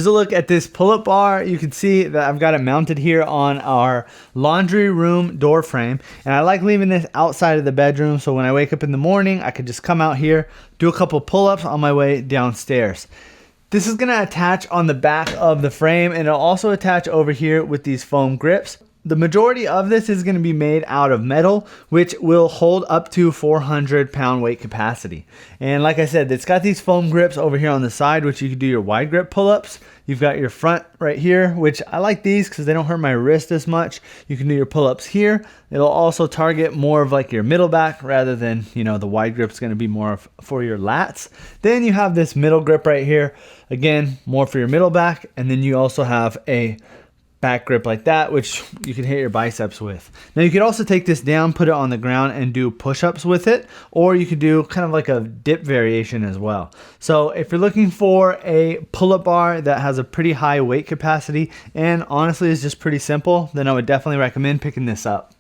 Here's a look at this pull-up bar. You can see that I've got it mounted here on our laundry room door frame, and I like leaving this outside of the bedroom so when I wake up in the morning I could just come out here, do a couple pull-ups on my way downstairs. This is going to attach on the back of the frame, and it'll also attach over here with these foam grips. The majority of this is going to be made out of metal, which will hold up to 400 pound weight capacity. And like I said, it's got these foam grips over here on the side, which you can do your wide grip pull-ups. You've got your front right here, which I like these because they don't hurt my wrist as much. You can do your pull-ups here. It'll also target more of like your middle back rather than, the wide grip is going to be more for your lats. Then you have this middle grip right here. Again, more for your middle back. And then you also have a back grip like that, which you can hit your biceps with. Now you could also take this down, put it on the ground and do push-ups with it, or you could do kind of like a dip variation as well. So if you're looking for a pull-up bar that has a pretty high weight capacity and honestly is just pretty simple, then I would definitely recommend picking this up.